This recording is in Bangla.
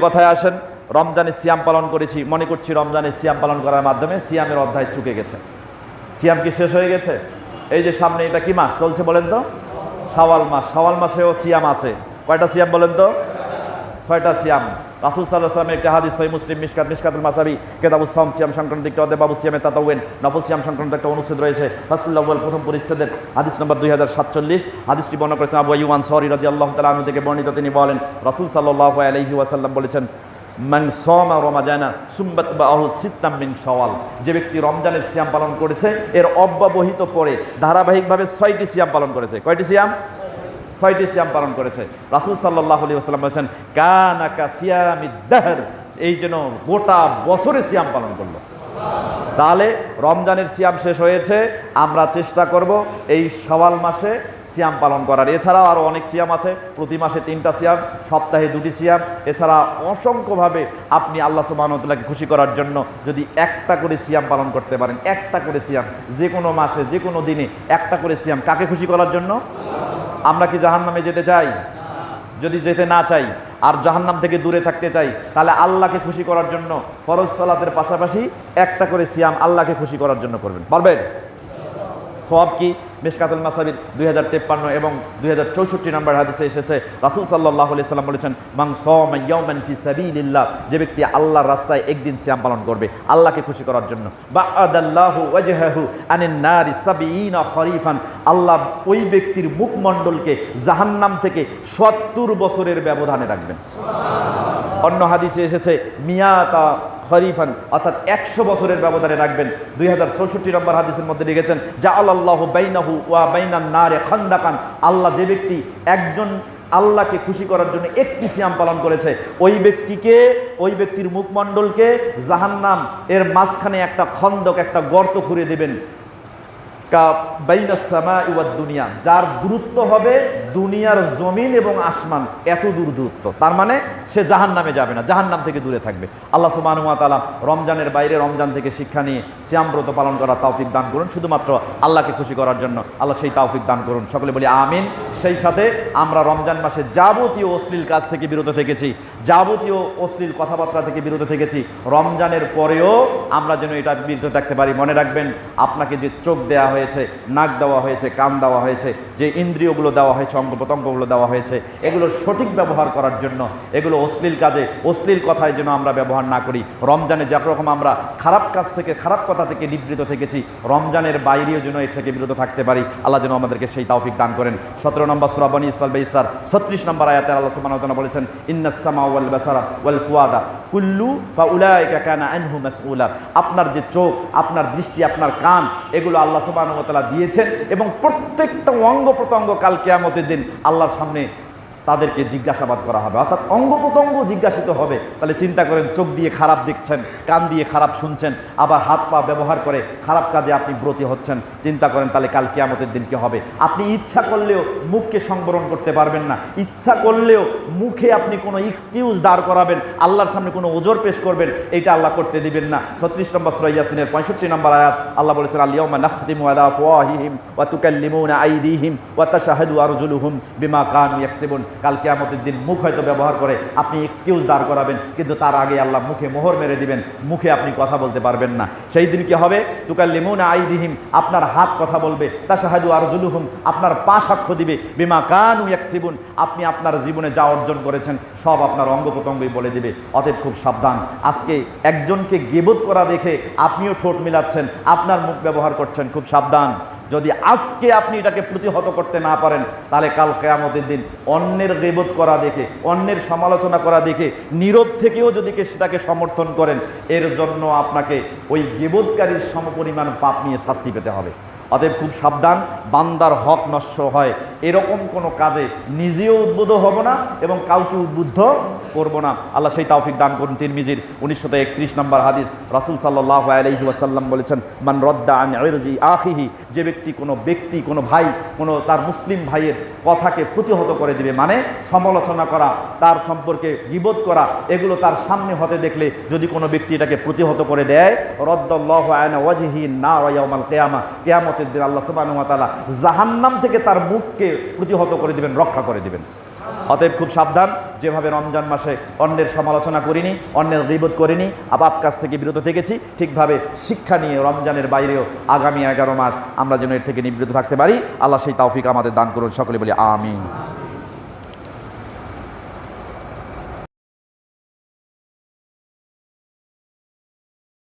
কথায় আসেন, রমজানে সিয়াম পালন করেছি, মনে করছি রমজানে সিয়াম পালন করার মাধ্যমে সিয়ামের অধ্যায় চুকে গেছে। সিয়াম কি শেষ হয়ে গেছে? এই যে সামনে এটা কি মাস চলছে বলেন তো? শাওয়াল মাস। শাওয়াল মাসেও সিয়াম আছে। কয়টা সিয়াম বলেন তো? 6টা সিয়াম। রাসূল সাল্লাল্লাহু আলাইহি ওয়াসাল্লামের একটা হাদিস সহিহ মুসলিম মিশকাতুল মাসাবি কিতাবুস সাওম সিয়াম সংক্রান্ত একটা অধ্যায়, বাবু সিয়ামে তাতাওয়ুন, নফল সিয়াম সংক্রান্ত একটা অনুচ্ছেদ রয়েছে। ফাসলুল আউয়াল, প্রথম পরিচ্ছেদের হাদিস নম্বর 2047। হাদিসটি বর্ণনা করেছেন আবু আইয়ুব আনসারী রাদিয়াল্লাহু তাআলা আনহু থেকে বর্ণিত। তিনি বলেন, রাসূল সাল্লাল্লাহু আলাইহি ওয়াসাল্লাম বলেছেন, মান সামা রমাজানা সুম্মাত বাহু সিত্তাম মিন শাওয়াল, যে ব্যক্তি রমজানের সিয়াম পালন করেছে এর অব্যবহিত পরে ধারাবাহিকভাবে 6টি সিয়াম পালন করেছে। কয়টি সিয়াম? 6টি সিয়াম পালন করেছে। রাসূল সাল্লাল্লাহু আলাইহি ওয়াসাল্লাম বলেছেন, কানা কা সিয়ামিদ দাহর, এই যেন গোটা বছরে সিয়াম পালন করলো। তাহলে রমজানের সিয়াম শেষ হয়েছে, আমরা চেষ্টা করব এই শাওয়াল মাসে সিয়াম পালন করার। এছাড়াও আরও অনেক সিয়াম আছে, প্রতি মাসে 3টা সিয়াম, সপ্তাহে 2টি সিয়াম। এছাড়া অসংখ্যভাবে আপনি আল্লাহ সুবহানাহু ওয়া তাআলাকে খুশি করার জন্য যদি একটা করে সিয়াম পালন করতে পারেন, একটা করে সিয়াম, যে কোনো মাসে যে কোনো দিনে একটা করে সিয়াম, কাকে খুশি করার জন্য? আমরা কি জাহান্নামে যেতে চাই? যদি যেতে না চাই আর জাহান্নাম থেকে দূরে থাকতে চাই, তাহলে আল্লাহকে খুশি করার জন্য ফরজ সালাতের পাশাপাশি একটা করে সিয়াম আল্লাহকে খুশি করার জন্য করবেন। পারবেন? সওয়াব কি? মিশকাতুল মাসাবির 2053 এবং 2064 নম্বর হাদিসে এসেছে, রাসূল সাল্লাল্লাহু আলাইহি সাল্লাম বলেছেন, মান সামা ইয়াওমান ফি সাবিলিল্লাহ, যে ব্যক্তি আল্লাহর রাস্তায় একদিন সিয়াম পালন করবে আল্লাহকে খুশি করার জন্য, বা'আদাল্লাহু ওয়াজহাহু আনিন নারি 70 খরিফান, আল্লাহ ওই ব্যক্তির মুখমণ্ডলকে জাহান্নাম থেকে 70 বছরের ব্যবধানে রাখবেন। অন্য হাদিসে এসেছে মিয়াতা খরিফান, অর্থাৎ 100 বছরের ব্যবধানে রাখবেন। 2064 নম্বর হাদিসের মধ্যে লিখেছেন, জাআলাল্লাহু বাইনাহু ওয়া বাইনান নারে খান্দাকান, আল্লাহ যে ব্যক্তি একজন আল্লাহকে খুশি করার জন্য একটি সিয়াম পালন করেছে, ওই ব্যক্তির মুখমণ্ডলকে জাহান্নাম এর মাঝখানে একটা খন্দক, একটা গর্ত খুঁড়ে দেবেন, বাইনাস সামাই ওয়াদ দুনিয়া, যার দূরত্ব হবে দুনিয়ার জমিন এবং আসমান, এত দূর দূরত্ব। তার মানে সে জাহান্নামে যাবে না, জাহান্নাম থেকে দূরে থাকবে। আল্লাহ সুবহানাহু ওয়া তাআলা রমজানের বাইরে, রমজান থেকে শিক্ষা নিয়ে সিয়াম ব্রত পালন করার তৌফিক দান করুন, শুধুমাত্র আল্লাহকে খুশি করার জন্য। আল্লাহ সেই তৌফিক দান করুন, সকলে বলি আমিন। সেই সাথে আমরা রমজান মাসে যাবতীয় অশ্লীল কাজ থেকে বিরত থেকেছি, যাবতীয় অশ্লীল কথাবার্তা থেকে বিরত থেকেছি। রমজানের পরেও আমরা যেন এটা বিরত থাকতে পারি। মনে রাখবেন, আপনাকে যে চোখ দেওয়া হয়েছে, নাক দেওয়া হয়েছে, কান দেওয়া হয়েছে, যে ইন্দ্রিয়গুলো দেওয়া হয়েছে, অঙ্গ প্রত্যঙ্গগুলো দেওয়া হয়েছে, এগুলো সঠিক ব্যবহার করার জন্য, এগুলো অশ্লীল কাজে, অশ্লীল কথায় যেন আমরা ব্যবহার না করি। রমজানে যেরকম আমরা খারাপ কাজ থেকে, খারাপ কথা থেকে নিবৃত থেকেছি, রমজানের বাইরেও যেন এর থেকে বিরত থাকতে পারি। আল্লাহ যেন আমাদেরকে সেই তৌফিক দান করেন। 17 নম্বর সূরা বনী ইসরার 36 নম্বর আয়াতে আল্লাহ সুবহানাহু ওয়া তাআলা বলেছেন, ইন্নাস সামা ওয়াল বাসারা ওয়াল ফুয়াদা কুল্লু ফাউলাইকা কানা আনহু মাসউলা, আপনার যে চোখ, আপনার দৃষ্টি, আপনার কান, এগুলো আল্লাহ সুবহানাহু ওয়া তাআলা দিয়েছেন এবং প্রত্যেকটা অঙ্গ প্রত্যঙ্গ কাল কিয়ামতের দিন আল্লাহর সামনে তাদেরকে জিজ্ঞাসাবাদ করা হবে, অর্থাৎ অঙ্গ প্রত্যঙ্গ জিজ্ঞাসিত হবে। তাহলে চিন্তা করেন, চোখ দিয়ে খারাপ দেখছেন, কান দিয়ে খারাপ শুনছেন, আবার হাত পা ব্যবহার করে খারাপ কাজে আপনি ব্রতী হচ্ছেন। চিন্তা করেন তাহলে কাল কিয়ামতের দিন কি হবে। আপনি ইচ্ছা করলেও মুখকে সংবরণ করতে পারবেন না, ইচ্ছা করলেও মুখে আপনি কোনো এক্সকিউজ দাঁড় করাবেন, আল্লাহর সামনে কোনো ওজর পেশ করবেন, এটা আল্লাহ করতে দিবেন না। 36 নম্বর সূরা ইয়াসিনের 65 নম্বর আয়াত আল্লাহ বলেছেন, আল-ইয়াওমা নাখতিমু আলা আফওয়াহিহিম ওয়া তুকাল্লিমুনা আইদিহিম ওয়া তাশহাদু আরজুলুহুম বিমা কানু ইয়াকসিবুন। কাল কিয়ামতের দিন মুখ হয়তো ব্যবহার করে আপনি এক্সকিউজ দাঁড় করাবেন, কিন্তু তার আগে আল্লাহ মুখে মোহর মেরে দিবেন, মুখে আপনি কথা বলতে পারবেন না। সেই দিন কি হবে? তুকাল্লিমুনা আইদিহিম, আপনার হাত কথা বলবে, তাশহাদু আরজুলুহুম, আপনার পা সাক্ষ্য দিবে, বিমা কানু ইয়াকসিবুন, আপনি আপনার জীবনে যা অর্জন করেছেন সব আপনার অঙ্গ প্রত্যঙ্গই বলে দিবে। অতএব খুব সাবধান। আজকে একজনকে গীবত করা দেখে আপনিও ঠোঁট মিলাচ্ছেন, আপনার মুখ ব্যবহার করছেন, খুব সাবধান। যদি আজকে আপনি এটাকে প্রতিহত করতে না পারেন, তাহলে কাল কিয়ামতের দিন অন্যের গীবত করা দেখে, অন্যের সমালোচনা করা দেখে নীরব থেকেও যদি সেটাকে সমর্থন করেন, এর জন্য আপনাকে ওই গীবতকারীর সমপরিমাণ পাপ নিয়ে শাস্তি পেতে হবে। অতএব খুব সাবধান, বান্দার হক নষ্ট হয় এরকম কোনো কাজে নিজেও উদ্বুদ্ধ হব না এবং কাউকে উদ্বুদ্ধ করব না। আল্লাহ সেই তৌফিক দান করুন। তিরমিজির 1931 নম্বর হাদিস, রাসূল সাল্লাল্লাহু আলাইহি ওয়াসাল্লাম বলেছেন, মান রাদ্দা আন ইরজি আখিহি, যে ব্যক্তি, কোনো ভাই, কোনো তার মুসলিম ভাইয়ের কথাকে প্রতিহত করে দিবে, মানে সমালোচনা করা, তার সম্পর্কে গীবত করা, এগুলো তার সামনে হতে দেখলে যদি কোনো ব্যক্তি এটাকে প্রতিহত করে দেয়, রাদ্দাল্লাহু আলা ওয়াজহি নার ইয়াউমাল কিয়ামা, কিয়ামতের দিন আল্লাহ সুবহানাহু ওয়া তাআলা জাহান্নাম থেকে তার মুখকে প্রতিহত করে দিবেন, রক্ষা করে দিবেন। অতএব খুব সাবধান, যেভাবে রমজান মাসে অন্যের সমালোচনা করিনি, অন্যের গীবত করিনি, পাপ কাজ থেকে বিরত থেকেছি, ঠিকভাবে শিক্ষা নিয়ে রমজানের বাইরেও আগামী 11 মাস আমরা যেন এর থেকে নিবৃত্ত থাকতে পারি। আল্লাহ সেই তৌফিক আমাদের দান করুন, সকলে বলি আমিন।